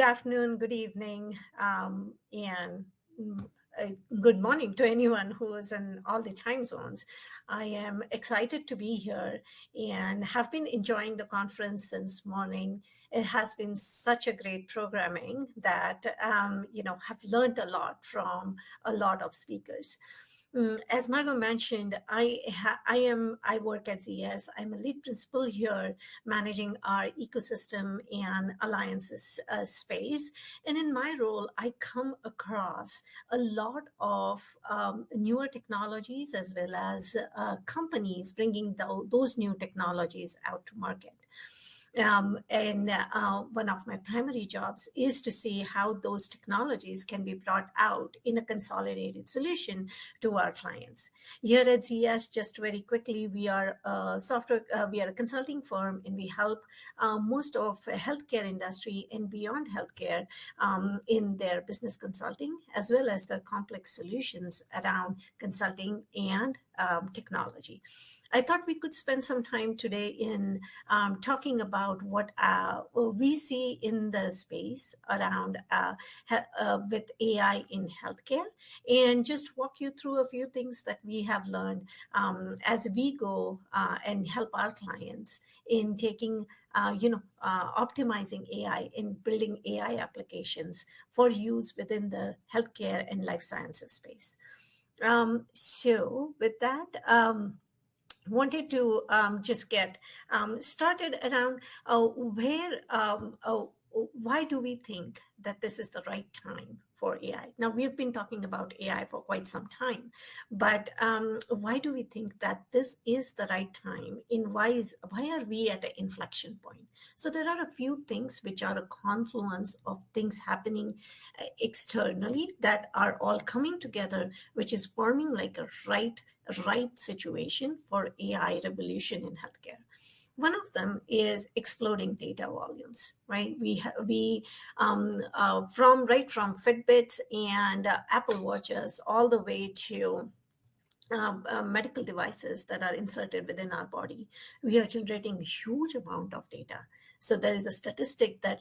afternoon, good evening, and mm, uh, good morning to anyone who is in all the time zones. I am excited to be here and have been enjoying the conference since morning. It has been such a great programming that have learned a lot from a lot of speakers. As Margot mentioned, I work at ZS. I'm a lead principal here, managing our ecosystem and alliances space. And in my role, I come across a lot of newer technologies as well as companies bringing those new technologies out to market. And one of my primary jobs is to see how those technologies can be brought out in a consolidated solution to our clients. Here at ZS, just very quickly, we are a consulting firm, and we help most of healthcare industry and beyond healthcare in their business consulting, as well as their complex solutions around consulting and technology. I thought we could spend some time today in talking about what we see in the space around with AI in healthcare, and just walk you through a few things that we have learned as we go and help our clients in optimizing AI and building AI applications for use within the healthcare and life sciences space. So with that, wanted to just get started around why do we think that this is the right time for AI? Now, we've been talking about AI for quite some time, but why do we think that this is the right time? Why are we at an inflection point? So there are a few things which are a confluence of things happening externally that are all coming together, which is forming like a right situation for AI revolution in healthcare. One of them is exploding data volumes, right? From Fitbits and Apple Watches all the way to medical devices that are inserted within our body, we are generating a huge amount of data. So there is a statistic that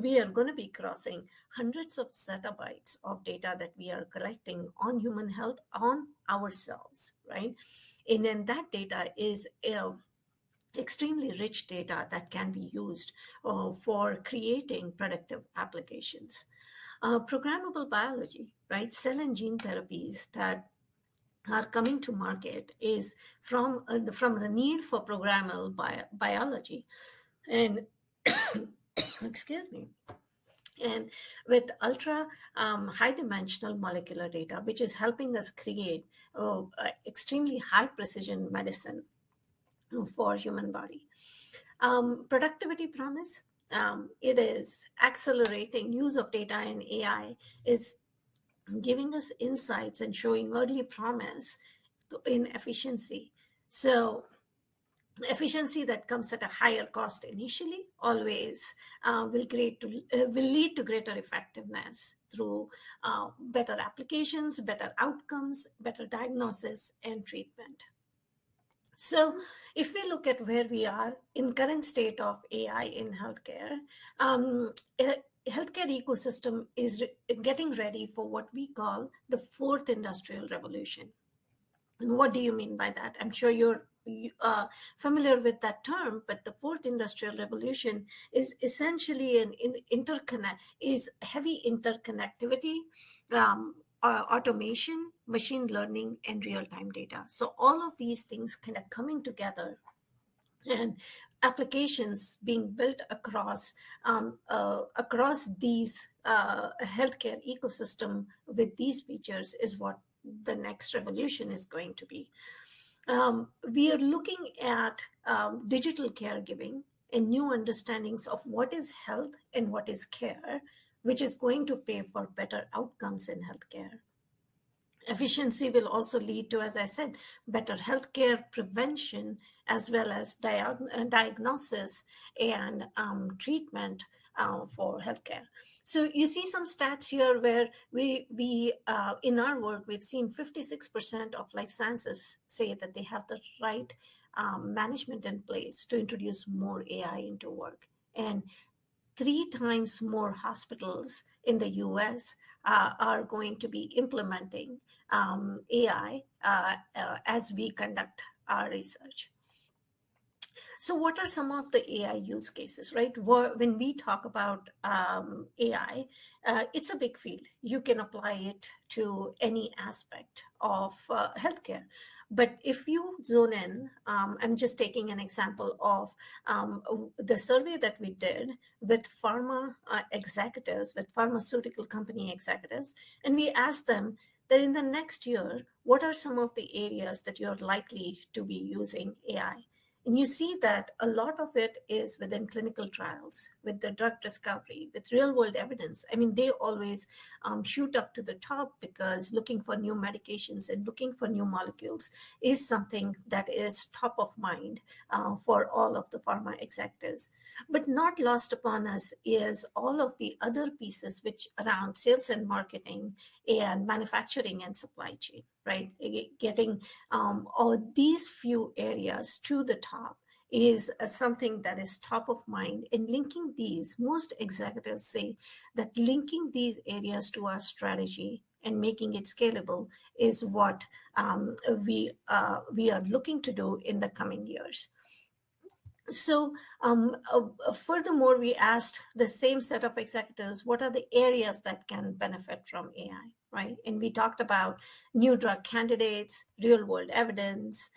we are going to be crossing hundreds of zettabytes of data that we are collecting on human health on ourselves, right? And then that data is extremely rich data that can be used for creating productive applications. Programmable biology, right? Cell and gene therapies that are coming to market is from the need for programmable biology. And excuse me. And with ultra high dimensional molecular data, which is helping us create extremely high precision medicine for human body. Productivity promise, it is accelerating use of data and AI is giving us insights and showing early promise in efficiency. So efficiency that comes at a higher cost initially always will lead to greater effectiveness through better applications, better outcomes, better diagnosis and treatment. So if we look at where we are in current state of AI in healthcare, healthcare ecosystem is getting ready for what we call the fourth industrial revolution. And what do you mean by that? I'm sure you're familiar with that term, but the fourth industrial revolution is essentially heavy interconnectivity, automation, machine learning, and real-time data. So all of these things kind of coming together and applications being built across these healthcare ecosystem with these features is what the next revolution is going to be. We are looking at digital caregiving and new understandings of what is health and what is care, which is going to pay for better outcomes in healthcare. Efficiency will also lead to, as I said, better healthcare prevention as well as diagnosis and treatment for healthcare. So you see some stats here where we in our work, we've seen 56% of life sciences say that they have the right management in place to introduce more AI into work. And 3 times more hospitals in the US are going to be implementing AI as we conduct our research. So, what are some of the AI use cases, right? When we talk about AI, it's a big field. You can apply it to any aspect of healthcare. But if you zone in, I'm just taking an example of the survey that we did with pharma executives, with pharmaceutical company executives, and we asked them that in the next year, what are some of the areas that you're likely to be using AI? And you see that a lot of it is within clinical trials, with the drug discovery, with real world evidence. I mean, they always shoot up to the top because looking for new medications and looking for new molecules is something that is top of mind for all of the pharma executives. But not lost upon us is all of the other pieces which around sales and marketing and manufacturing and supply chain, right? Getting all these few areas to the top is something that is top of mind. And linking these, most executives say that linking these areas to our strategy and making it scalable is what we are looking to do in the coming years. So, furthermore, we asked the same set of executives what are the areas that can benefit from AI, right? And we talked about new drug candidates, real world evidence,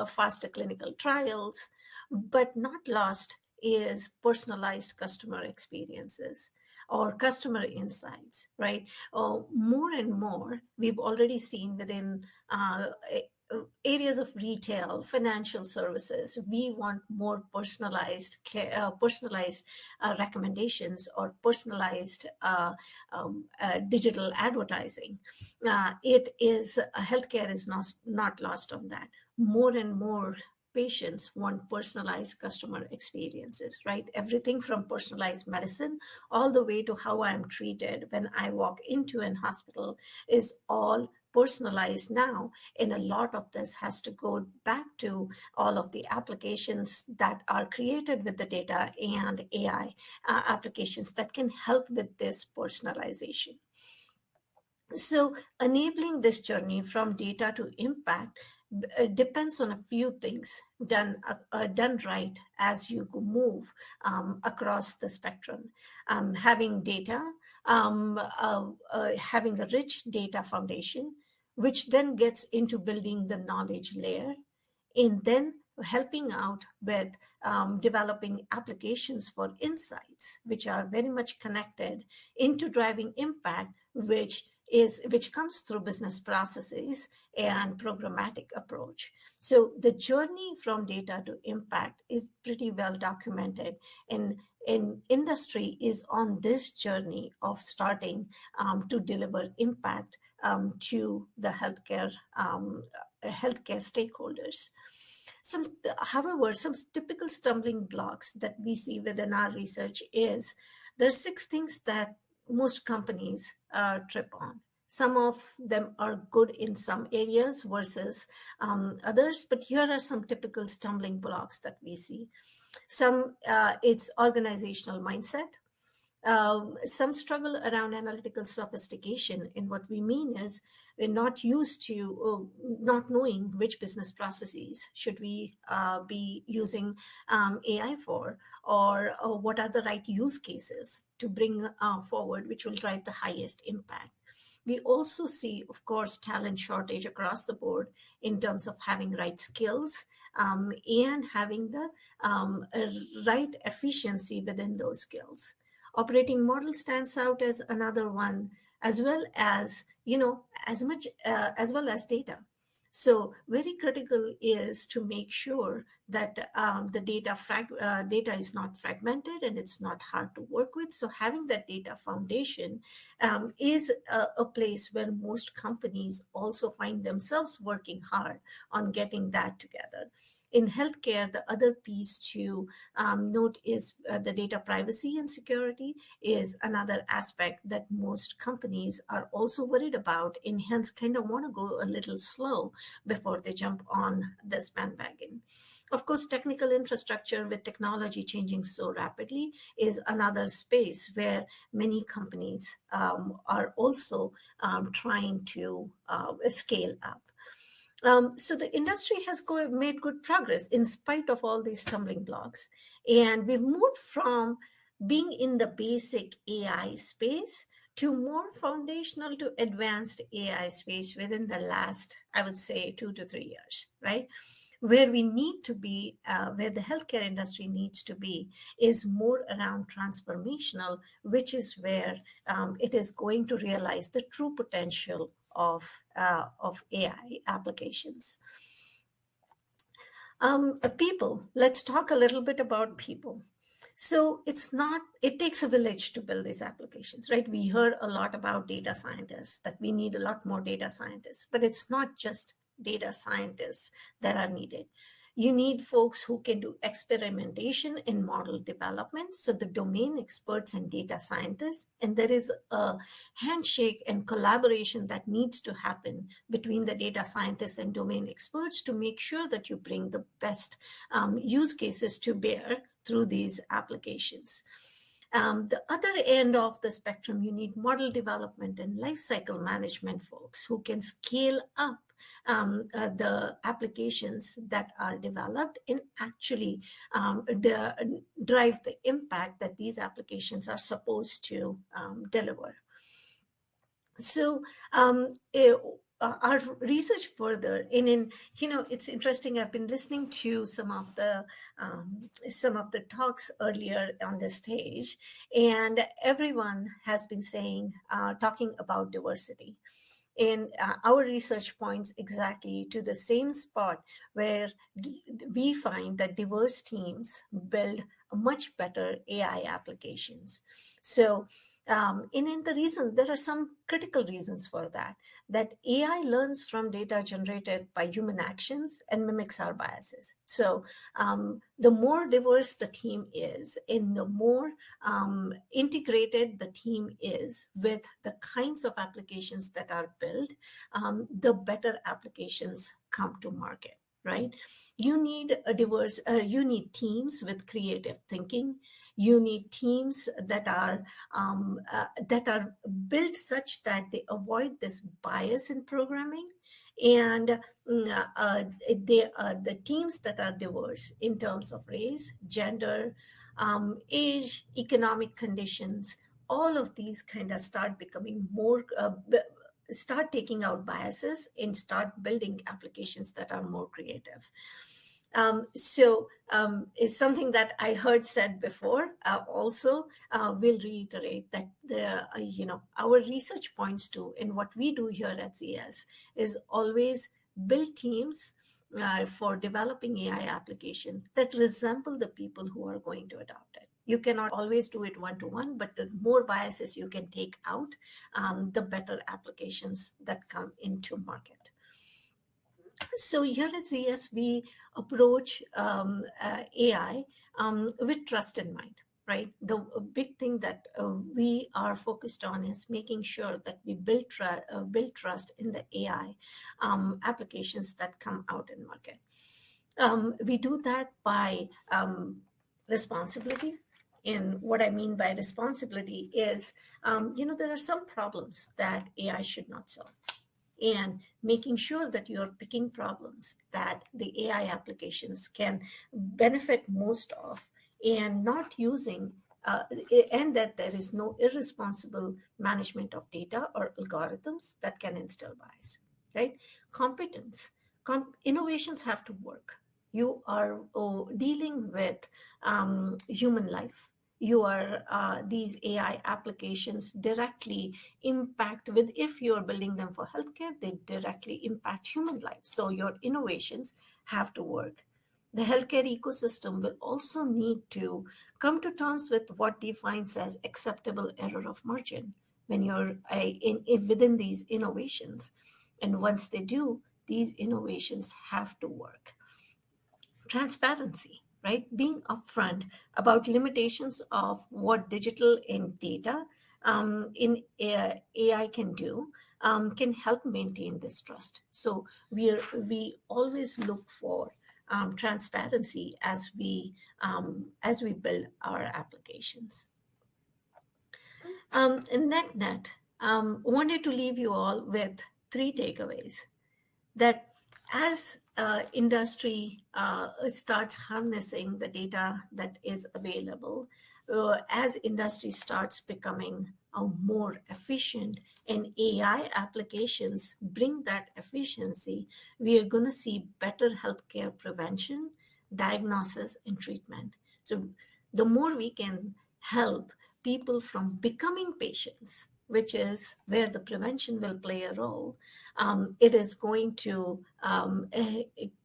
faster clinical trials, but not lost is personalized customer experiences or customer insights, right? More and more, we've already seen within areas of retail, financial services, we want more personalized care, personalized recommendations or personalized digital advertising. It is healthcare is not lost on that. More and more patients want personalized customer experiences, right? Everything from personalized medicine all the way to how I'm treated when I walk into an hospital is all personalized now. And a lot of this has to go back to all of the applications that are created with the data and AI applications that can help with this personalization. So, enabling this journey from data to impact depends on a few things done right as you move across the spectrum. Having data, having a rich data foundation, which then gets into building the knowledge layer, and then helping out with developing applications for insights, which are very much connected into driving impact, which comes through business processes and programmatic approach. So the journey from data to impact is pretty well documented, and industry is on this journey of starting to deliver impact to the healthcare stakeholders. However, some typical stumbling blocks that we see within our research is there's 6 things that most companies trip on. Some of them are good in some areas versus others, but here are some typical stumbling blocks that we see. It's organizational mindset. Some struggle around analytical sophistication. And what we mean is we're not used to not knowing which business processes should we be using AI for, or what are the right use cases to bring forward, which will drive the highest impact. We also see, of course, talent shortage across the board in terms of having right skills and having the right efficiency within those skills. Operating model stands out as another one, as well as as well as data. So very critical is to make sure that the data is not fragmented and it's not hard to work with. So having that data foundation is a place where most companies also find themselves working hard on getting that together. In healthcare, the other piece to note is the data privacy and security is another aspect that most companies are also worried about, and hence kind of want to go a little slow before they jump on this bandwagon. happen. Of course, technical infrastructure with technology changing so rapidly is another space where many companies are also trying to scale up. So the industry has made good progress in spite of all these stumbling blocks. And we've moved from being in the basic AI space to more foundational to advanced AI space within the last, I would say, 2 to 3 years, right? Where we need to be, where the healthcare industry needs to be, is more around transformational, which is where it is going to realize the true potential of AI applications. People, let's talk a little bit about people. So it takes a village to build these applications, right? We heard a lot about data scientists, that we need a lot more data scientists, but it's not just data scientists that are needed. You need folks who can do experimentation and model development, so the domain experts and data scientists. And there is a handshake and collaboration that needs to happen between the data scientists and domain experts to make sure that you bring the best use cases to bear through these applications. The other end of the spectrum, you need model development and lifecycle management folks who can scale up the applications that are developed and actually drive the impact that these applications are supposed to deliver. So our research further, and it's interesting. I've been listening to some of the talks earlier on the stage, and everyone has been talking about diversity. And our research points exactly to the same spot where we find that diverse teams build much better AI applications. So, in the reason, there are some critical reasons for that AI learns from data generated by human actions and mimics our biases. So, the more diverse the team is, and the more integrated the team is with the kinds of applications that are built, the better applications come to market, right? You need teams with creative thinking. You need teams that are built such that they avoid this bias in programming. And the teams that are diverse in terms of race, gender, age, economic conditions, all of these kind of start becoming more, start taking out biases and start building applications that are more creative. It's something that I heard said before. Also, will reiterate that our research points to, and what we do here at ZS is always build teams for developing AI application that resemble the people who are going to adopt it. You cannot always do it one-to-one, but the more biases you can take out, the better applications that come into market. So here at ZS, we approach AI with trust in mind, right? The big thing that we are focused on is making sure that we build trust in the AI applications that come out in market. We do that by responsibility. And what I mean by responsibility is, there are some problems that AI should not solve, and making sure that you're picking problems that the AI applications can benefit most of, and not using, and that there is no irresponsible management of data or algorithms that can instill bias, right? Competence. Innovations have to work. You are dealing with human life. These AI applications directly impact with, if you're building them for healthcare, they directly impact human life. So your innovations have to work. The healthcare ecosystem will also need to come to terms with what defines as acceptable error of margin when you're within these innovations. And once they do, these innovations have to work. Transparency, right? Being upfront about limitations of what digital and data in AI can do can help maintain this trust. So we always look for transparency as we build our applications. In net, wanted to leave you all with three takeaways that as industry starts harnessing the data that is available, as industry starts becoming more efficient and AI applications bring that efficiency, we are going to see better healthcare prevention, diagnosis, and treatment. So the more we can help people from becoming patients, which is where the prevention will play a role, it is going to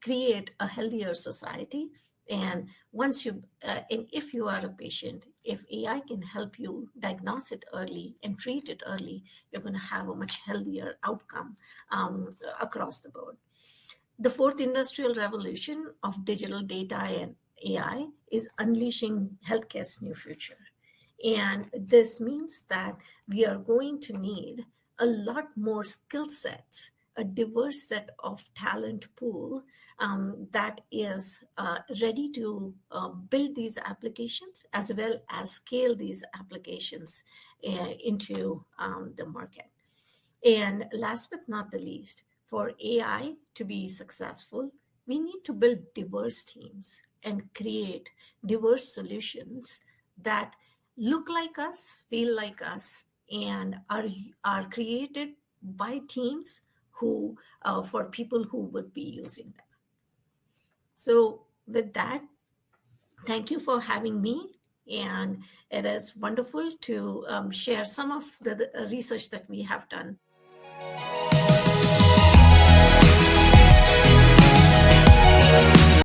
create a healthier society. And and if you are a patient, if AI can help you diagnose it early and treat it early, you're going to have a much healthier outcome across the board. The fourth industrial revolution of digital data and AI is unleashing healthcare's new future. And this means that we are going to need a lot more skill sets, a diverse set of talent pool that is ready to build these applications as well as scale these applications into the market. And last but not the least, for AI to be successful, we need to build diverse teams and create diverse solutions that look like us, feel like us, and are created by teams who for people who would be using them. So with that, thank you for having me. And it is wonderful to share some of the research that we have done.